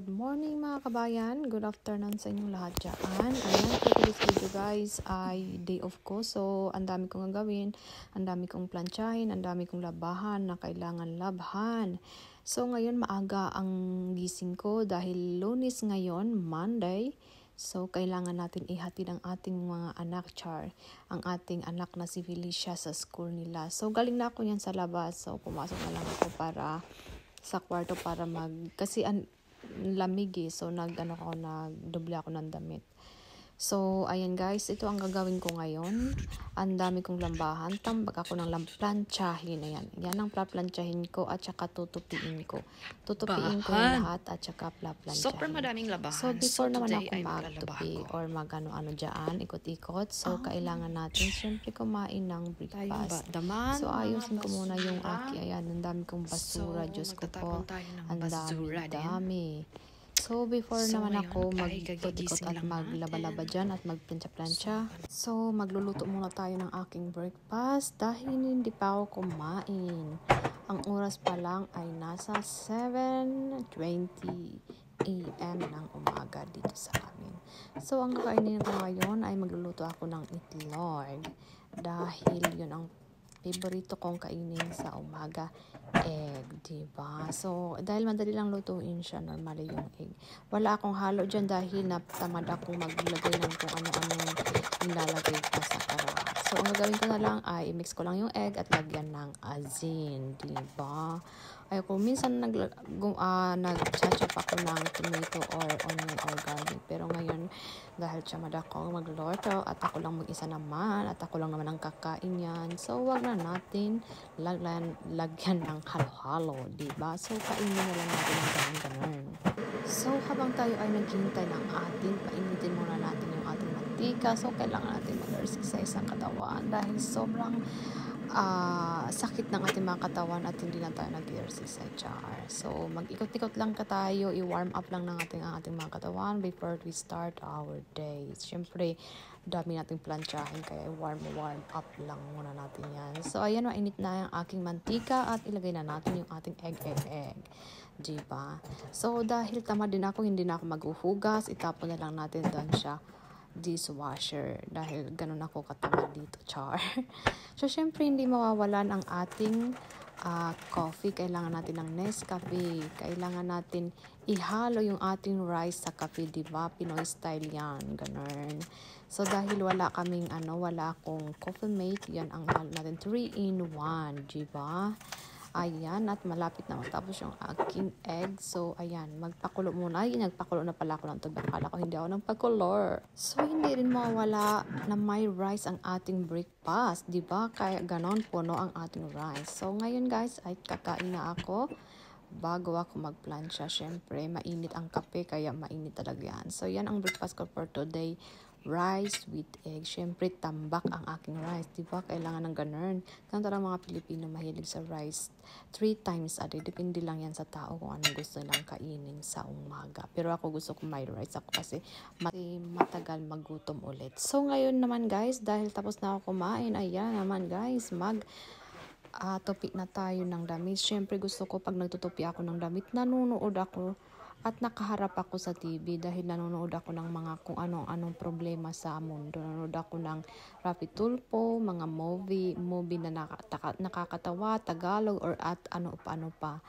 Good morning mga kabayan, good afternoon sa inyong lahat dyan. Ayan, for today's video guys ay day off ko. So, ang dami kong gagawin, ang dami kong planchahin, ang dami kong labahan na kailangan labhan. So, ngayon maaga ang gising ko dahil Lunes ngayon, Monday. So, kailangan natin ihatid ang ating mga anak, ang ating anak na si Felicia sa school nila. So, galing na ako yan sa labas. So, pumasok na lang ako sa kwarto para kasi lamig so nagdoble ako ng damit. So ayan guys, ito ang gagawin ko ngayon. Ang dami kong lambahan, tambak ako ng plantsahin. Ayan, yan ang plantsahin ko at saka tutupiin ko yung lahat at saka plantsahin. Super madaming labahan. So before naman ako magtupi or magano-ano dyan, ikot-ikot. So kailangan natin syempre kumain ng breakfast. So ayusin ko muna yung ayan, ang dami kong basura, Diyos ko po. Ang dami. So, before naman ako mag-ikot-ikot at maglaba-laba dyan at magplantsa-plantsa. So, magluluto muna tayo ng aking breakfast dahil hindi pa ako kumain. Ang oras pa lang ay nasa 7:20 AM ng umaga dito sa amin. So, ang kakainin ko ngayon ay magluluto ako ng itlog. Dahil yun ang favorito kong kainin sa umaga, egg, diba? So, dahil madali lang lutuin siya, normally yung egg. Wala akong halo dyan dahil natamad akong maglagay ng kung ano-ano nilalagay pa sa karawa. So, ang gagawin ko na lang ay i-mix ko lang yung egg at lagyan ng asin, diba? Ayoko, minsan nag-chop ako ng tomato or onion or garlic. Pero ngayon, dahil tiyamad ako magluluto at ako lang mag-isa naman at ako lang naman ang kakain yan. So, wag na natin lagyan ng halo-halo, diba? So, kainin na lang natin ang ganun. So, habang tayo ay naghihintay ng painitin muna natin yung ating mantika. So, kailangan natin mag-exercise ang katawan dahil sobrang sakit ng ating mga katawan at hindi lang tayo nag-exercise. So, mag-ikot-ikot lang tayo, i-warm up lang ng ating mga katawan before we start our day. Siyempre, dami nating planchahin kaya warm up lang muna natin yan. So, ayan, mainit na yung aking mantika at ilagay na natin yung ating egg. Diba? So, dahil tamad din ako, hindi na ako maghuhugas, itapon na lang natin doon siya dishwasher dahil ganun ako katamad dito, So, syempre, hindi mawawalan ang ating coffee. Kailangan natin ng Nescafe. Kailangan natin ihalo yung ating rice sa kape, diba? Pinoy style yan, ganun. So, dahil wala akong coffee mate, yan ang ihalo natin. 3-in-1, diba? Ayan, at malapit na matapos yung aking egg. So, ayan, magpakulo muna. Ay, nagpakulo na pala ako ng tubig. Akala ko hindi ako nagpakulor. So, hindi rin mawala na may rice ang ating breakfast. Diba? Kaya ganon puno ang ating rice. So, ngayon guys, ay kakain na ako. Bago ako magplansya, syempre, mainit ang kape, kaya mainit talaga yan. So, yan ang breakfast ko for today. Rice with egg. Syempre, tambak ang aking rice. Diba? Kailangan ng ganun. Ganun talaga mga Pilipino mahilig sa rice 3 times a day. Depende lang yan sa tao kung anong gusto nilang kainin sa umaga. Pero ako gusto ko may rice ako kasi matagal magutom ulit. So, ngayon naman guys, dahil tapos na ako kumain, ayan naman guys, topic na tayo ng damit. Syempre gusto ko pag nagtutupi ako ng damit, nanonood ako at nakaharap ako sa TV dahil nanonood ako ng mga kung anong problema sa mundo. Nanonood ako ng Rapi Tulfo, mga movie na nakakatawa, Tagalog or at ano pa.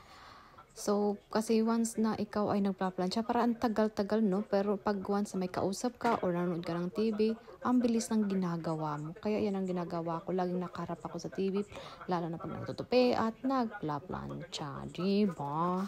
So, kasi once na ikaw ay nagplaplansya, para ang tagal-tagal, no? Pero pag once na may kausap ka or nanonood ka ng TV, ang bilis ng ginagawa mo. Kaya yan ang ginagawa ko. Laging nakaharap ako sa TV, lalo na pag nagtutupi at nagplaplansya. Diba?